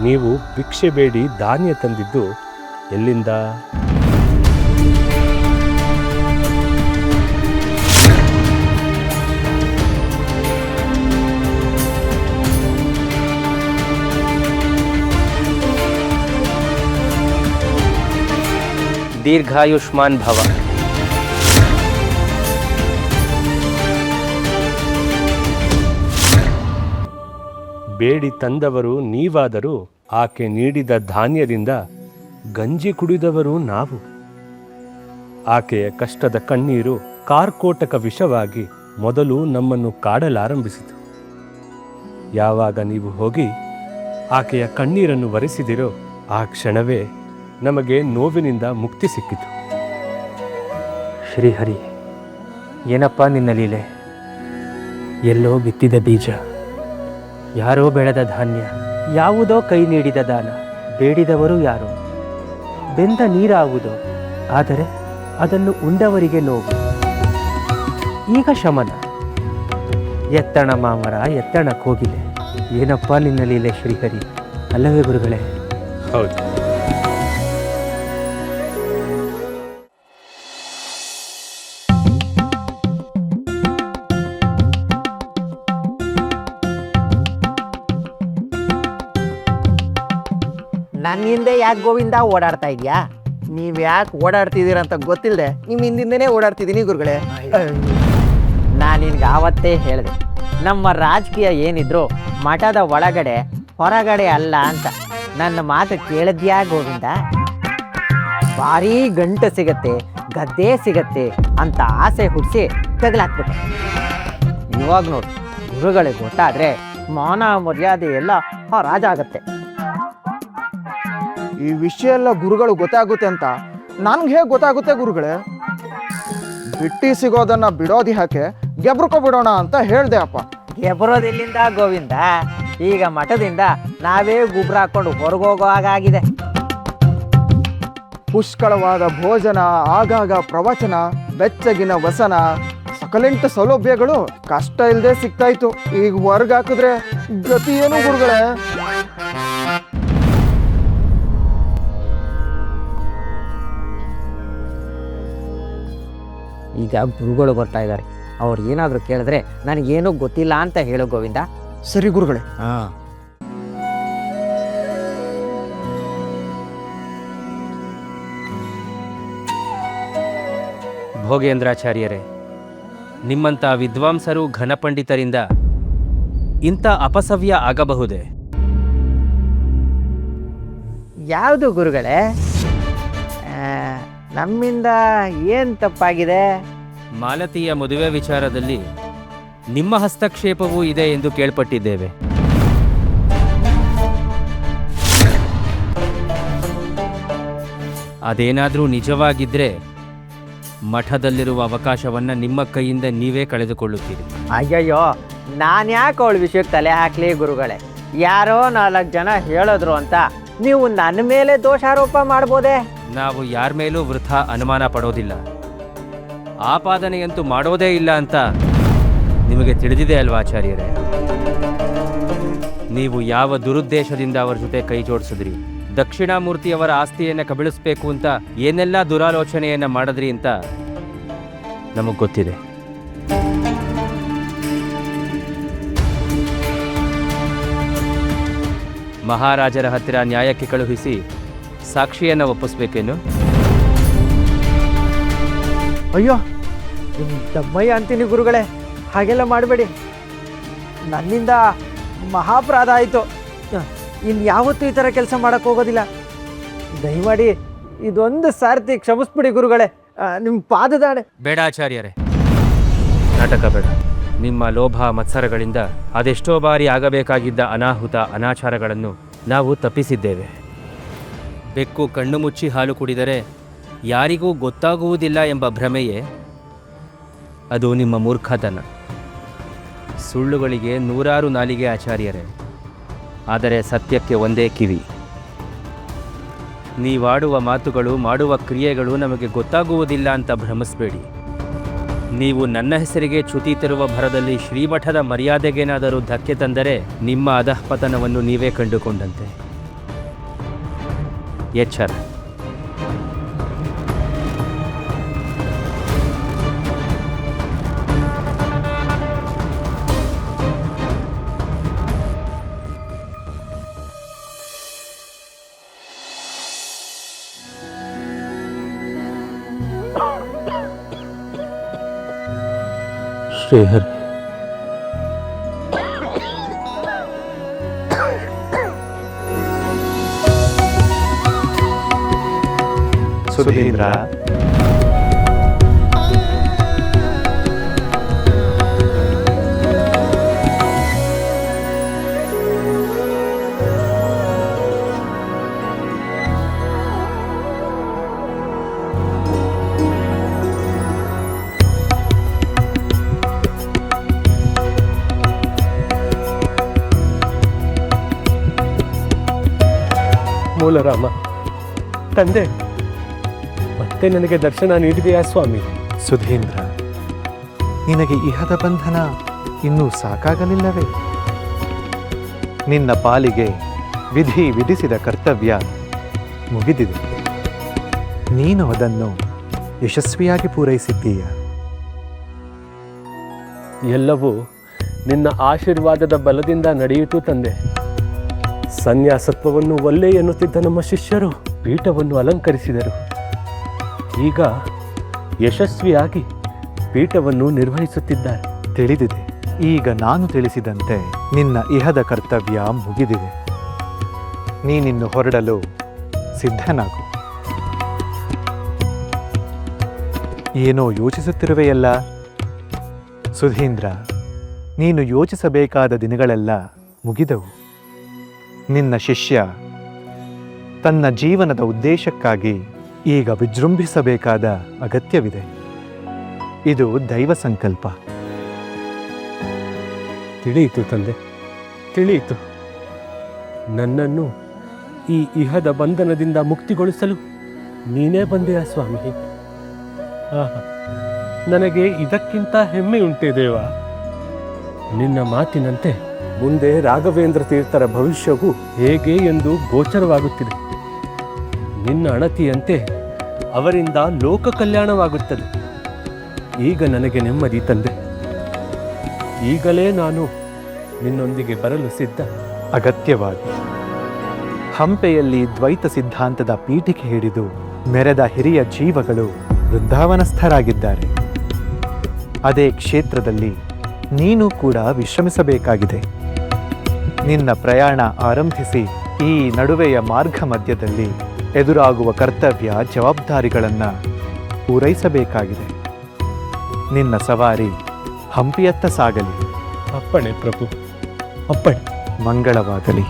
ನೀವು ಭಿಕ್ಷೆ ಬೇಡಿ ಧಾನ್ಯ ತಂದಿದ್ದು ಎಲ್ಲಿಂದ? ದೀರ್ಘಾಯುಷ್ಮಾನ್ ಭವ. ಬೇಡಿ ತಂದವರು ನೀವಾದರೂ ಆಕೆ ನೀಡಿದ ಧಾನ್ಯದಿಂದ ಗಂಜಿ ಕುಡಿದವರು ನಾವು. ಆಕೆಯ ಕಷ್ಟದ ಕಣ್ಣೀರು ಕಾರ್ಕೋಟಕ ವಿಷವಾಗಿ ಮೊದಲು ನಮ್ಮನ್ನು ಕಾಡಲಾರಂಭಿಸಿತು. ಯಾವಾಗ ನೀವು ಹೋಗಿ ಆಕೆಯ ಕಣ್ಣೀರನ್ನು ಒರೆಸಿದಿರೋ ಆ ಕ್ಷಣವೇ ನಮಗೆ ನೋವಿನಿಂದ ಮುಕ್ತಿ ಸಿಕ್ಕಿತು. ಶ್ರೀಹರಿ, ಏನಪ್ಪ ನಿನ್ನ ಲೀಲೆ? ಎಲ್ಲೋ ಬಿತ್ತಿದ ಬೀಜ, ಯಾರೋ ಬೆಳೆದ ಧಾನ್ಯ, ಯಾವುದೋ ಕೈ ನೀಡಿದ ದಾನ, ಬೇಡಿದವರು ಯಾರೋ, ಬೆಂದ ನೀರಾವುದೋ, ಆದರೆ ಅದನ್ನು ಉಂಡವರಿಗೆ ನೋವು. ಈಗ ಶಮನ, ಎತ್ತಣ ಮಾಮರ, ಎತ್ತಣ ಕೋಗಿಲೆ. ಏನಪ್ಪ ನಿನ್ನ ಲೀಲೆ ಶ್ರೀಹರಿ, ಅಲ್ಲವೇ ಗುರುಗಳೇ? ಹೌದು. ನನ್ನ ಹಿಂದೆ ಯಾಕೆ ಗೋವಿಂದ ಓಡಾಡ್ತಾ ಇದೆಯಾ? ನೀವು ಯಾಕೆ ಓಡಾಡ್ತಿದ್ದೀರ ಅಂತ ಗೊತ್ತಿಲ್ಲದೆ ನಿಮ್ಮ ಹಿಂದಿಂದನೇ ಓಡಾಡ್ತಿದ್ದೀನಿ ಗುರುಗಳೇ. ನಾನು ನಿನ್ಗೆ ಆವತ್ತೇ ಹೇಳಿದೆ, ನಮ್ಮ ರಾಜಕೀಯ ಏನಿದ್ರು ಮಠದ ಒಳಗಡೆ ಹೊರಗಡೆ ಅಲ್ಲ ಅಂತ. ನನ್ನ ಮಾತು ಕೇಳಿದ್ಯಾ ಗೋವಿಂದ? ಭಾರೀ ಗಂಟು ಸಿಗತ್ತೆ, ಗದ್ದೆ ಸಿಗತ್ತೆ ಅಂತ ಆಸೆ ಹುಟ್ಟಿಸಿ ತಗಲಾಕ್ಬಿಟ್ಟೆ. ಇವಾಗ ನೋಡಿ, ಗುರುಗಳಿಗೆ ಗೊತ್ತಾದರೆ ಮಾನ ಮರ್ಯಾದೆ ಎಲ್ಲ ರಾಜಾಗತ್ತೆ. ಈ ವಿಷಯ ಎಲ್ಲ ಗುರುಗಳು ಗೊತ್ತಾಗುತ್ತೆ ಅಂತ ನನ್ಗೆ ಹೇಗೆ ಗೊತ್ತಾಗುತ್ತೆ ಗುರುಗಳೇ? ಬಿಟ್ಟಿ ಸಿಗೋದನ್ನ ಬಿಡೋದಿ ಯಾಕೆ, ಗೆಬ್ರಕೊಬಿಡೋಣ ಅಂತ ಹೇಳ್ದೆ ಅಪ್ಪ. ಗೆಬ್ರೋದಿಲ್ಲಿಂದ ಗೋವಿಂದ, ಈಗ ಮಠದಿಂದ ನಾವೇ ಗುಬ್ರ ಹಾಕೊಂಡು ಹೊರಗೋಗೋ ಹಾಗಾಗಿದೆ. ಪುಷ್ಕಳವಾದ ಭೋಜನ, ಆಗಾಗ ಪ್ರವಚನ, ಬೆಚ್ಚಗಿನ ವಸನ, ಸಕಲೆಂಟು ಸೌಲಭ್ಯಗಳು ಕಷ್ಟ ಇಲ್ಲದೆ ಸಿಗ್ತಾ ಇತ್ತು. ಈಗ ಹೊರಗಾಕಿದ್ರೆ ಗತಿ ಏನು ಗುರುಗಳೇ? ಈಗ ಗುರುಗಳು ಬರ್ತಾ ಇದ್ದಾರೆ, ಅವ್ರು ಏನಾದರೂ ಕೇಳಿದ್ರೆ ನನಗೇನೂ ಗೊತ್ತಿಲ್ಲ ಅಂತ ಹೇಳು ಗೋವಿಂದ. ಸರಿ ಗುರುಗಳೇ. ಭೋಗೇಂದ್ರಾಚಾರ್ಯರೇ, ನಿಮ್ಮಂಥ ವಿದ್ವಾಂಸರು ಘನಪಂಡಿತರಿಂದ ಇಂಥ ಅಪಸವ್ಯ ಆಗಬಹುದೇ? ಯಾವುದು ಗುರುಗಳೇ? ನಮ್ಮಿಂದ ಏನು ತಪ್ಪಾಗಿದೆ? ಮಾಲತಿಯ ಮದುವೆ ವಿಚಾರದಲ್ಲಿ ನಿಮ್ಮ ಹಸ್ತಕ್ಷೇಪವೂ ಇದೆ ಎಂದು ಕೇಳ್ಪಟ್ಟಿದ್ದೇವೆ. ಅದೇನಾದರೂ ನಿಜವಾಗಿದ್ದರೆ ಮಠದಲ್ಲಿರುವ ಅವಕಾಶವನ್ನು ನಿಮ್ಮ ಕೈಯಿಂದ ನೀವೇ ಕಳೆದುಕೊಳ್ಳುತ್ತೀರಿ. ಅಯ್ಯಯ್ಯೋ, ನಾನು ಯಾಕೆ ಅವಳ ವಿಷಯಕ್ಕೆ ತಲೆ ಹಾಕ್ಲಿ ಗುರುಗಳೇ? ಯಾರೋ 4 ಜನ ಹೇಳಿದ್ರು ಅಂತ ನೀವು ನನ್ನ ಮೇಲೆ ದೋಷಾರೋಪ ಮಾಡ್ಬೋದೇ? ನಾವು ಯಾರ ಮೇಲೂ ವೃಥಾ ಅನುಮಾನ ಪಡೋದಿಲ್ಲ, ಆಪಾದನೆಯಂತೂ ಮಾಡೋದೇ ಇಲ್ಲ ಅಂತ ನಿಮಗೆ ತಿಳಿದಿದೆ ಅಲ್ವಾ ಆಚಾರ್ಯರೇ? ನೀವು ಯಾವ ದುರುದ್ದೇಶದಿಂದ ಅವರ ಜೊತೆ ಕೈ ಜೋಡಿಸಿದ್ರಿ, ದಕ್ಷಿಣಾಮೂರ್ತಿಯವರ ಆಸ್ತಿಯನ್ನು ಕಬಳಿಸಬೇಕು ಅಂತ ಏನೆಲ್ಲ ದುರಾಲೋಚನೆಯನ್ನು ಮಾಡಿದ್ರಿ ಅಂತ ನಮಗೆ ಗೊತ್ತಿದೆ. ಮಹಾರಾಜರ ಹತ್ತಿರ ನ್ಯಾಯಕ್ಕೆ ಕಳುಹಿಸಿ ಸಾಕ್ಷಿಯನ್ನು ಒಪ್ಪಿಸ್ಬೇಕೇನು? ಅಯ್ಯೋ, ದಮ್ಮಯ್ಯ ಅಂತೀನಿ ಗುರುಗಳೇ, ಹಾಗೆಲ್ಲ ಮಾಡಬೇಡಿ. ನನ್ನಿಂದ ಮಹಾಪರಾಧ ಆಯಿತು. ಇನ್ಯಾವತ್ತೂ ಈ ಥರ ಕೆಲಸ ಮಾಡೋಕ್ಕೆ ಹೋಗೋದಿಲ್ಲ. ದಯಮಾಡಿ ಇದೊಂದು ಸಾರ್ತಿ ಕ್ಷಮಿಸ್ಬಿಡಿ ಗುರುಗಳೇ, ನಿಮ್ಮ ಪಾದದಾಣೆ. ಬೇಡ ಆಚಾರ್ಯರೇ, ನಾಟಕ ಬೇಡ. ನಿಮ್ಮ ಲೋಭ ಮತ್ಸರಗಳಿಂದ ಅದೆಷ್ಟೋ ಬಾರಿ ಆಗಬೇಕಾಗಿದ್ದ ಅನಾಹುತ ಅನಾಚಾರಗಳನ್ನು ನಾವು ತಪ್ಪಿಸಿದ್ದೇವೆ. ಬೆಕ್ಕು ಕಣ್ಣು ಮುಚ್ಚಿ ಹಾಲು ಕುಡಿದರೆ ಯಾರಿಗೂ ಗೊತ್ತಾಗುವುದಿಲ್ಲ ಎಂಬ ಭ್ರಮೆಯೇ ಅದು ನಿಮ್ಮ ಮೂರ್ಖತನ. ಸುಳ್ಳುಗಳಿಗೆ 100 ನಾಲಿಗೆ ಆಚಾರ್ಯರೇ, ಆದರೆ ಸತ್ಯಕ್ಕೆ ಒಂದೇ ಕಿವಿ. ನೀವಾಡುವ ಮಾತುಗಳು, ಮಾಡುವ ಕ್ರಿಯೆಗಳು ನಮಗೆ ಗೊತ್ತಾಗುವುದಿಲ್ಲ ಅಂತ ಭ್ರಮಿಸಬೇಡಿ. ನೀವು ನನ್ನ ಹೆಸರಿಗೆ ಚ್ಯುತಿ ತರುವ ಭರದಲ್ಲಿ ಶ್ರೀಮಠದ ಮರ್ಯಾದೆಗೇನಾದರೂ ಧಕ್ಕೆ ತಂದರೆ ನಿಮ್ಮ ಅಧಃಪತನವನ್ನು ನೀವೇ ಕಂಡುಕೊಂಡಂತೆ. ಎಚ್ಚರ. ಶ್ರೀಹರಿ, ಸುಧೀಂದ್ರ, ಮೂಲರಾಮ, ತಂದೆ ಮತ್ತೆ ನನಗೆ ದರ್ಶನ ನೀಡಿದೆಯಾ ಸ್ವಾಮಿ? ಸುಧೀಂದ್ರ, ನಿನಗೆ ಇಹದ ಬಂಧನ ಇನ್ನೂ ಸಾಕಾಗಲಿಲ್ಲವೇ? ನಿನ್ನ ಪಾಲಿಗೆ ವಿಧಿ ವಿಧಿಸಿದ ಕರ್ತವ್ಯ ಮುಗಿದಿದೆ. ನೀನು ಅದನ್ನು ಯಶಸ್ವಿಯಾಗಿ ಪೂರೈಸಿದ್ದೀಯ. ಎಲ್ಲವೂ ನಿನ್ನ ಆಶೀರ್ವಾದದ ಬಲದಿಂದ ನಡೆಯಿತು ತಂದೆ. ಸನ್ಯಾಸತ್ವವನ್ನು ಒಲ್ಲೆ ಎನ್ನುತ್ತಿದ್ದ ನಮ್ಮ ಶಿಷ್ಯರು ಪೀಠವನ್ನು ಅಲಂಕರಿಸಿದರು. ಈಗ ಯಶಸ್ವಿಯಾಗಿ ಪೀಠವನ್ನು ನಿರ್ವಹಿಸುತ್ತಿದ್ದಾರೆ. ತಿಳಿದಿದೆ. ಈಗ ನಾನು ತಿಳಿಸಿದಂತೆ ನಿನ್ನ ಇಹದ ಕರ್ತವ್ಯ ಮುಗಿದಿದೆ. ನೀನಿನ್ನು ಹೊರಡಲು ಸಿದ್ಧನಾಗು. ಏನೋ ಯೋಚಿಸುತ್ತಿರುವೆಯಲ್ಲ? ಸುಧೀಂದ್ರ, ನೀನು ಯೋಚಿಸಬೇಕಾದ ದಿನಗಳೆಲ್ಲ ಮುಗಿದವು. ನಿನ್ನ ಶಿಷ್ಯ ತನ್ನ ಜೀವನದ ಉದ್ದೇಶಕ್ಕಾಗಿ ಈಗ ವಿಜೃಂಭಿಸಬೇಕಾದ ಅಗತ್ಯವಿದೆ. ಇದು ದೈವ ಸಂಕಲ್ಪ. ತಿಳಿಯಿತು ತಂದೆ, ತಿಳಿಯಿತು. ನನ್ನನ್ನು ಈ ಇಹದ ಬಂಧನದಿಂದ ಮುಕ್ತಿಗೊಳಿಸಲು ನೀನೇ ಬಂದೆಯಾ ಸ್ವಾಮಿ? ಆಹಾ, ನನಗೆ ಇದಕ್ಕಿಂತ ಹೆಮ್ಮೆ ಉಂಟೆ ದೇವ. ನಿನ್ನ ಮಾತಿನಂತೆ ಮುಂದೆ ರಾಘವೇಂದ್ರ ತೀರ್ಥರ ಭವಿಷ್ಯವು ಹೇಗೆ ಎಂದು ಗೋಚರವಾಗುತ್ತಿದೆ. ನಿನ್ನ ಅಣತಿಯಂತೆ ಅವರಿಂದ ಲೋಕ ಕಲ್ಯಾಣವಾಗುತ್ತದೆ. ಈಗ ನನಗೆ ನೆಮ್ಮದಿ ತಂದೆ. ಈಗಲೇ ನಾನು ನಿನ್ನೊಂದಿಗೆ ಬರಲು ಸಿದ್ಧ. ಅಗತ್ಯವಾಗಿ ಹಂಪೆಯಲ್ಲಿ ದ್ವೈತ ಸಿದ್ಧಾಂತದ ಪೀಠಿಕೆ ಹಿಡಿದು ಮೆರೆದ ಹಿರಿಯ ಜೀವಗಳು ವೃಂದಾವನಸ್ಥರಾಗಿದ್ದಾರೆ. ಅದೇ ಕ್ಷೇತ್ರದಲ್ಲಿ ನೀನು ಕೂಡ ವಿಶ್ರಮಿಸಬೇಕಾಗಿದೆ. ನಿನ್ನ ಪ್ರಯಾಣ ಆರಂಭಿಸಿ ಈ ನಡುವೆಯ ಮಾರ್ಗ ಮಧ್ಯದಲ್ಲಿ ಎದುರಾಗುವ ಕರ್ತವ್ಯ ಜವಾಬ್ದಾರಿಗಳನ್ನು ಪೂರೈಸಬೇಕಾಗಿದೆ. ನಿನ್ನ ಸವಾರಿ ಹಂಪಿಯತ್ತ ಸಾಗಲಿ. ಅಪ್ಪಣೆ ಪ್ರಭು, ಅಪ್ಪಣೆ. ಮಂಗಳವಾಗಲಿ.